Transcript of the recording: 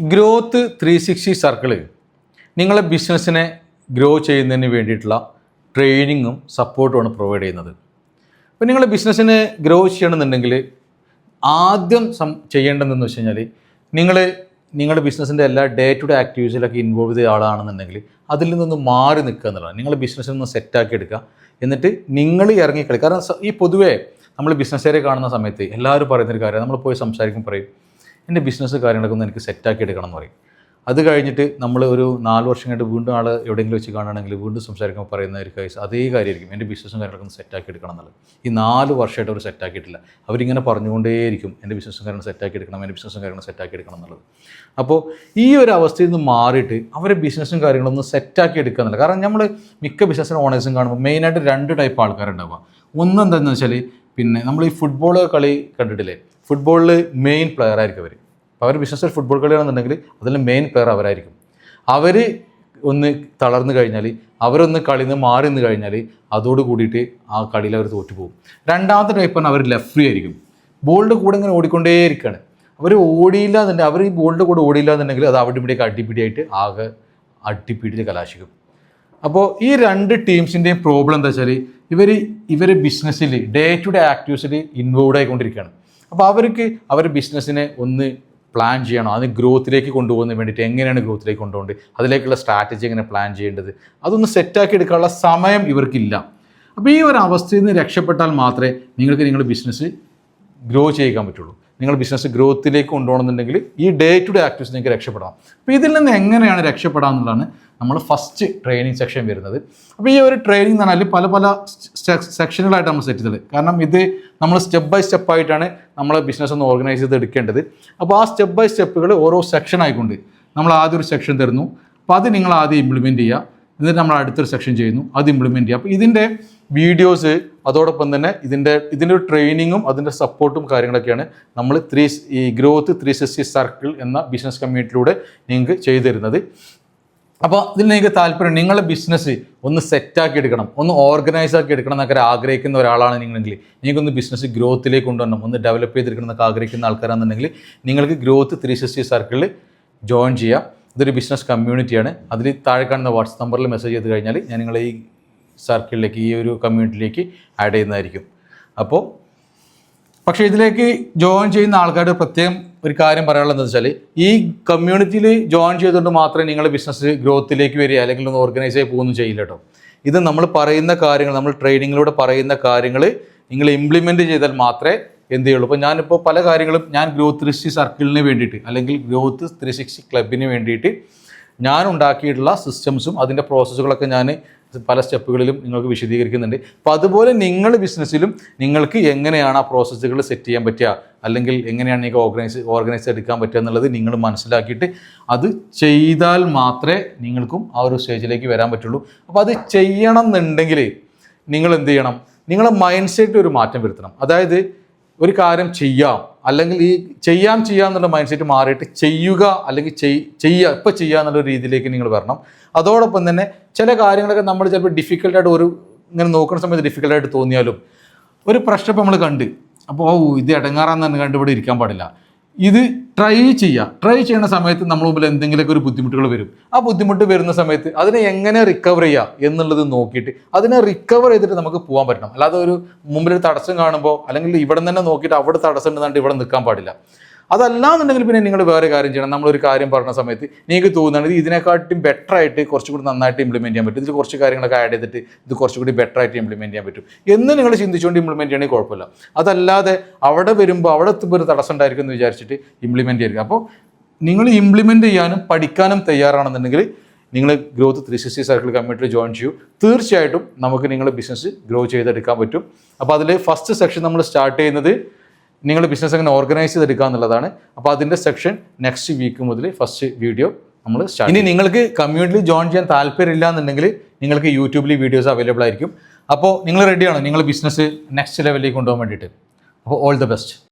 Growth 360 circle നിങ്ങളെ ബിസിനസ്സിനെ grow ചെയ്യുന്നതിന് വേണ്ടിയിട്ടുള്ള ട്രെയിനിങ്ങും സപ്പോർട്ടുമാണ് പ്രൊവൈഡ് ചെയ്യുന്നത്. അപ്പോൾ നിങ്ങളെ ബിസിനസ്സിനെ ഗ്രോ ചെയ്യണമെന്നുണ്ടെങ്കിൽ ആദ്യം ചെയ്യേണ്ടതെന്ന് വെച്ച് കഴിഞ്ഞാൽ നിങ്ങളുടെ ബിസിനസ്സിൻ്റെ എല്ലാ ഡേ ടു ഡേ ആക്ടിവിറ്റീസിലൊക്കെ ഇൻവോൾവ് ചെയ്ത ആളാണെന്നുണ്ടെങ്കിൽ അതിൽ നിന്നൊന്ന് മാറി നിൽക്കുക എന്നുള്ളതാണ്. നിങ്ങളുടെ ബിസിനസ്സിൽ നിന്ന് സെറ്റാക്കി എടുക്കുക, എന്നിട്ട് നിങ്ങൾ ഇറങ്ങിക്കളി. കാരണം ഈ പൊതുവേ നമ്മൾ ബിസിനസ്സുകാരെ കാണുന്ന സമയത്ത് എല്ലാവരും പറയുന്നൊരു കാര്യം, നമ്മൾ പോയി സംസാരിക്കും പറയും എൻ്റെ ബിസിനസ് കാര്യങ്ങളൊക്കെ ഒന്ന് എനിക്ക് സെറ്റാക്കി എടുക്കണം എന്ന് പറയും. അത് കഴിഞ്ഞിട്ട് നമ്മൾ ഒരു 4 വർഷം കഴിഞ്ഞിട്ട് വീണ്ടും ആൾ എവിടെയെങ്കിലും വെച്ച് കാണുകയാണെങ്കിൽ വീണ്ടും സംസാരിക്കുമ്പോൾ പറയുന്ന ഒരു കേസ് അതേ കാര്യമായിരിക്കും, എൻ്റെ ബിസിനസ്സും കാര്യങ്ങളൊക്കെ ഒന്ന് സെറ്റാക്കി എടുക്കണം എന്നുള്ളത്. ഈ 4 വർഷമായിട്ട് അവർ സെറ്റാക്കിയിട്ടില്ല. അവരിങ്ങനെ പറഞ്ഞുകൊണ്ടേയിരിക്കും എൻ്റെ ബിസിനസ്സും കാര്യങ്ങൾ സെറ്റാക്കി എടുക്കണം, എൻ്റെ ബിസിനസ്സും കാര്യങ്ങൾ സെറ്റാക്കി എടുക്കണം എന്നുള്ളത്. അപ്പോൾ ഈ ഒരു അവസ്ഥയിൽ നിന്ന് മാറിയിട്ട് അവരെ ബിസിനസ്സും കാര്യങ്ങളൊന്നും സെറ്റാക്കി എടുക്കുക എന്നുള്ളത്. കാരണം നമ്മൾ മിക്ക ബിസിനസ്സിന് ഓണേഴ്സും കാണുമ്പോൾ മെയിനായിട്ട് 2 ടൈപ്പ് ആൾക്കാരുണ്ടാവുക. ഒന്ന് എന്താണെന്ന് വെച്ചാൽ നമ്മൾ ഈ ഫുട്ബോൾ കളി കണ്ടിട്ടില്ലേ, ഫുട്ബോളിൽ മെയിൻ പ്ലെയർ ആയിരിക്കും അവർ. അപ്പോൾ അവർ ബിസിനസ്സിൽ ഫുട്ബോൾ കളിയാണെന്നുണ്ടെങ്കിൽ അതിൽ മെയിൻ പ്ലെയർ അവരായിരിക്കും. അവർ ഒന്ന് തളർന്നു കഴിഞ്ഞാൽ, അവരൊന്ന് കളിയിൽ നിന്ന് മാറി നിന്ന് കഴിഞ്ഞാൽ അതോട് കൂടിയിട്ട് ആ കളിയിൽ അവർ തോറ്റുപോകും. രണ്ടാമത്തെ ടൈപ്പ് പറഞ്ഞാൽ അവർ ലെഫ്രി ആയിരിക്കും. ബോളിൻ്റെ കൂടെ ഇങ്ങനെ ഓടിക്കൊണ്ടേയിരിക്കുകയാണ്. അവർ ഓടിയില്ല എന്നുണ്ടെങ്കിൽ, അവർ ഈ ബോളിൻ്റെ കൂടെ ഓടിയില്ല എന്നുണ്ടെങ്കിൽ അത് അവിടെ ഇവിടെയൊക്കെ അടിപിടിയായിട്ട് ആകെ അടിപിടിയിൽ കലാശിക്കും. അപ്പോൾ ഈ 2 ടീംസിൻ്റെയും പ്രോബ്ലം എന്താ വെച്ചാൽ ഇവർ ബിസിനസ്സിൽ ഡേ ടു ഡേ ആക്ടിവിറ്റീസിൽ ഇൻവോൾവ് ആയിക്കൊണ്ടിരിക്കുകയാണ്. അപ്പോൾ അവരുടെ ബിസിനസ്സിനെ ഒന്ന് പ്ലാൻ ചെയ്യണം, അതിന് ഗ്രോത്തിലേക്ക് കൊണ്ടുപോകുന്നതിന് വേണ്ടിയിട്ട് എങ്ങനെയാണ് ഗ്രോത്തിലേക്ക് കൊണ്ടുപോകേണ്ടത്, അതിലേക്കുള്ള സ്ട്രാറ്റജി എങ്ങനെ പ്ലാൻ ചെയ്യേണ്ടത്, അതൊന്ന് സെറ്റാക്കി എടുക്കാനുള്ള സമയം ഇവർക്കില്ല. അപ്പോൾ ഈ ഒരു അവസ്ഥയിൽ നിന്ന് രക്ഷപ്പെട്ടാൽ മാത്രമേ നിങ്ങൾക്ക് നിങ്ങളുടെ ബിസിനസ് ഗ്രോ ചെയ്യാൻ പറ്റുള്ളൂ. നിങ്ങൾ ബിസിനസ് ഗ്രോത്തിലേക്ക് കൊണ്ടുപോകണമെന്നുണ്ടെങ്കിൽ ഈ ഡേ ടു ഡേ ആക്ടിവിറ്റീസ് നിങ്ങൾക്ക് രക്ഷപ്പെടാം. അപ്പോൾ ഇതിൽ നിന്ന് എങ്ങനെയാണ് രക്ഷപ്പെടാം എന്നുള്ളതാണ് നമ്മൾ ഫസ്റ്റ് ട്രെയിനിങ് സെക്ഷൻ വരുന്നത്. അപ്പോൾ ഈ ഒരു ട്രെയിനിങ് എന്ന് പറഞ്ഞാൽ പല സെക്ഷനുകളായിട്ട് നമ്മൾ സെറ്റ് ചെയ്തത്. കാരണം ഇത് നമ്മൾ സ്റ്റെപ്പ് ബൈ സ്റ്റെപ്പായിട്ടാണ് നമ്മൾ ബിസിനസ് ഒന്ന് ഓർഗനൈസ് ചെയ്ത് എടുക്കേണ്ടത്. അപ്പോൾ ആ സ്റ്റെപ്പ് ബൈ സ്റ്റെപ്പുകൾ ഓരോ സെക്ഷൻ ആയിക്കൊണ്ട് നമ്മൾ ആദ്യം ഒരു സെക്ഷൻ തരുന്നു. അപ്പോൾ അത് നിങ്ങൾ ആദ്യം ഇംപ്ലിമെൻറ്റ് ചെയ്യുക, എന്നിട്ട് നമ്മൾ അടുത്തൊരു സെക്ഷൻ ചെയ്യുന്നു, അത് ഇംപ്ലിമെൻറ്റ് ചെയ്യുക. അപ്പോൾ ഇതിൻ്റെ വീഡിയോസ് അതോടൊപ്പം തന്നെ ഇതിൻ്റെ ഒരു ട്രെയിനിങ്ങും അതിൻ്റെ സപ്പോർട്ടും കാര്യങ്ങളൊക്കെയാണ് നമ്മൾ ഈ ഗ്രോത്ത് 360 സർക്കിൾ എന്ന ബിസിനസ് കമ്മ്യൂണിറ്റിയിലൂടെ നിങ്ങൾക്ക് ചെയ്തു തരുന്നത്. അപ്പോൾ ഇതിൽ നിങ്ങൾക്ക് താല്പര്യം, നിങ്ങളുടെ ബിസിനസ് ഒന്ന് സെറ്റാക്കി എടുക്കണം, ഒന്ന് ഓർഗനൈസ് ആക്കി എടുക്കണം എന്നൊക്കെ ആഗ്രഹിക്കുന്ന ഒരാളാണ് നിങ്ങളെങ്കിൽ, നിങ്ങൾക്കൊന്ന് ബിസിനസ് ഗ്രോത്തിലേക്ക് കൊണ്ടുവരണം, ഒന്ന് ഡെവലപ്പ് ചെയ്തെടുക്കണം എന്നൊക്കെ ആഗ്രഹിക്കുന്ന ആൾക്കാരാണെന്നുണ്ടെങ്കിൽ നിങ്ങൾക്ക് ഗ്രോത്ത് 360 സർക്കിളിൽ ജോയിൻ ചെയ്യാം. ഇതൊരു ബിസിനസ് കമ്മ്യൂണിറ്റിയാണ്. അതിൽ താഴെ കാണുന്ന വാട്സ്ആപ്പ് നമ്പറിൽ മെസ്സേജ് ചെയ്ത് കഴിഞ്ഞാൽ ഞാൻ നിങ്ങളെ ഈ സർക്കിളിലേക്ക്, ഈ ഒരു കമ്മ്യൂണിറ്റിയിലേക്ക് ആഡ് ചെയ്യുന്നതായിരിക്കും. പക്ഷേ ഇതിലേക്ക് ജോയിൻ ചെയ്യുന്ന ആൾക്കാരുടെ പ്രത്യേകം ഒരു കാര്യം പറയാനുള്ളത് എന്താ വെച്ചാൽ, ഈ കമ്മ്യൂണിറ്റിയിൽ ജോയിൻ ചെയ്തുകൊണ്ട് മാത്രമേ നിങ്ങളുടെ ബിസിനസ് ഗ്രോത്തിലേക്ക് വരിക അല്ലെങ്കിൽ ഒന്ന് ഓർഗനൈസ് ആയി പോകുന്നു ചെയ്യില്ല കേട്ടോ. ഇത് നമ്മൾ പറയുന്ന കാര്യങ്ങൾ, നമ്മൾ ട്രെയിനിങ്ങിലൂടെ പറയുന്ന കാര്യങ്ങൾ നിങ്ങൾ ഇംപ്ലിമെൻറ്റ് ചെയ്താൽ മാത്രമേ എന്ത് ചെയ്യുള്ളൂ. ഇപ്പോൾ ഞാനിപ്പോൾ പല കാര്യങ്ങളും ഞാൻ ഗ്രോത്ത് 360 സർക്കിളിന് വേണ്ടിയിട്ട് അല്ലെങ്കിൽ ഗ്രോത്ത് 360 ക്ലബിന് വേണ്ടിയിട്ട് ഞാൻ ഉണ്ടാക്കിയിട്ടുള്ള സിസ്റ്റംസും അതിൻ്റെ പ്രോസസ്സുകളൊക്കെ ഞാൻ പല സ്റ്റെപ്പുകളിലും നിങ്ങൾക്ക് വിശദീകരിക്കുന്നുണ്ട്. അപ്പോൾ അതുപോലെ നിങ്ങൾ ബിസിനസ്സിലും നിങ്ങൾക്ക് എങ്ങനെയാണ് ആ പ്രോസസ്സുകൾ സെറ്റ് ചെയ്യാൻ പറ്റുക, അല്ലെങ്കിൽ എങ്ങനെയാണ് നിങ്ങൾക്ക് ഓർഗനൈസ് എടുക്കാൻ പറ്റുക എന്നുള്ളത് നിങ്ങൾ മനസ്സിലാക്കിയിട്ട് അത് ചെയ്താൽ മാത്രമേ നിങ്ങൾക്കും ആ ഒരു സ്റ്റേജിലേക്ക് വരാൻ പറ്റുള്ളൂ. അപ്പോൾ അത് ചെയ്യണം എന്നുണ്ടെങ്കിൽ നിങ്ങൾ എന്ത് ചെയ്യണം, നിങ്ങളെ മൈൻഡ് സെറ്റ് ഒരു മാറ്റം വരുത്തണം. അതായത് ഒരു കാര്യം ചെയ്യാം, അല്ലെങ്കിൽ ഈ ചെയ്യാം എന്നുള്ള മൈൻഡ് സെറ്റ് മാറിയിട്ട് ചെയ്യുക, അല്ലെങ്കിൽ ഇപ്പോൾ ചെയ്യുക എന്നുള്ള രീതിയിലേക്ക് നിങ്ങൾ വരണം. അതോടൊപ്പം തന്നെ ചില കാര്യങ്ങളൊക്കെ നമ്മൾ ചിലപ്പോൾ ഡിഫിക്കൽട്ടായിട്ട് ഇങ്ങനെ നോക്കുന്ന സമയത്ത് ഡിഫിക്കൽട്ടായിട്ട് തോന്നിയാലും, ഒരു പ്രശ്നം നമ്മൾ കണ്ട് അപ്പോൾ ഇത് ഇടങ്ങാറാന്ന് കണ്ടുപിടി ഇരിക്കാൻ പാടില്ല. ഇത് ട്രൈ ചെയ്യുന്ന സമയത്ത് നമ്മുടെ മുമ്പിൽ എന്തെങ്കിലുമൊക്കെ ഒരു ബുദ്ധിമുട്ടുകൾ വരും. ആ ബുദ്ധിമുട്ട് വരുന്ന സമയത്ത് അതിനെ എങ്ങനെ റിക്കവർ ചെയ്യുക എന്നുള്ളത് നോക്കിയിട്ട് അതിനെ റിക്കവർ ചെയ്തിട്ട് നമുക്ക് പോകാൻ പറ്റണം. അല്ലാതെ ഒരു മുമ്പിലൊരു തടസ്സം കാണുമ്പോൾ അല്ലെങ്കിൽ ഇവിടെ തന്നെ നോക്കിയിട്ട് അവിടെ തടസ്സം ഉണ്ടെന്നുണ്ട് ഇവിടെ നിൽക്കാൻ പാടില്ല. അതല്ലാന്നുണ്ടെങ്കിൽ പിന്നെ നിങ്ങൾ വേറെ കാര്യം ചെയ്യണം. നമ്മളൊരു കാര്യം പറഞ്ഞ സമയത്ത് നിങ്ങൾക്ക് തോന്നുകയാണെങ്കിൽ ഇതിനെക്കാട്ടും ബെറ്റർ ആയിട്ട് കുറച്ചുകൂടി നന്നായിട്ട് ഇംപ്ലിമെൻറ്റ് ചെയ്യാൻ പറ്റും, ഇതിൽ കുറച്ച് കാര്യങ്ങളൊക്കെ ആഡ് ചെയ്തിട്ട് ഇത് കുറച്ചുകൂടി ബെറ്റർ ആയിട്ട് ഇംപ്ലിമെൻറ്റ് ചെയ്യാൻ പറ്റും എന്ന് നിങ്ങൾ ചിന്തിച്ചുകൊണ്ട് ഇംപ്ലിമെൻറ്റ് ചെയ്യണമെങ്കിൽ കുഴപ്പമില്ല. അതല്ലാതെ അവിടെ വരുമ്പോൾ അവിടെ എത്തുമ്പോൾ ഒരു തടസ്സം ഉണ്ടായിരിക്കും എന്ന് വിചാരിച്ചിട്ട് ഇംപ്ലിമെൻറ്റ് ചെയ്യുക. അപ്പോൾ നിങ്ങൾ ഇംപ്ലിമെൻറ്റ് ചെയ്യാനും പഠിക്കാനും തയ്യാറാണെന്നുണ്ടെങ്കിൽ നിങ്ങൾ ഗ്രോത്ത് 360 സർക്കിൾ കമ്മ്യൂണിറ്റിയിൽ ജോയിൻ ചെയ്യൂ. തീർച്ചയായിട്ടും നമുക്ക് നിങ്ങളുടെ ബിസിനസ് ഗ്രോ ചെയ്തെടുക്കാൻ പറ്റും. അപ്പോൾ അതിൽ ഫസ്റ്റ് സെക്ഷൻ നമ്മൾ സ്റ്റാർട്ട് ചെയ്യുന്നത് നിങ്ങളുടെ ബിസിനസ് എങ്ങനെ ഓർഗനൈസ് ചെയ്തെടുക്കുക എന്നുള്ളതാണ്. അപ്പോൾ അതിൻ്റെ സെക്ഷൻ നെക്സ്റ്റ് വീക്ക് മുതൽ ഫസ്റ്റ് വീഡിയോ നമ്മൾ സ്റ്റാർട്ട്. ഇനി നിങ്ങൾക്ക് കമ്മ്യൂണിറ്റിയിൽ ജോയിൻ ചെയ്യാൻ താല്പര്യമില്ല എന്നുണ്ടെങ്കിൽ നിങ്ങൾക്ക് യൂട്യൂബിൽ വീഡിയോസ് അവൈലബിൾ ആയിരിക്കും. അപ്പോൾ നിങ്ങൾ റെഡിയാണോ നിങ്ങളുടെ ബിസിനസ് നെക്സ്റ്റ് ലെവലിലേക്ക് കൊണ്ടുപോകാൻ വേണ്ടിയിട്ട്? അപ്പോൾ ഓൾ ദ ബെസ്റ്റ്.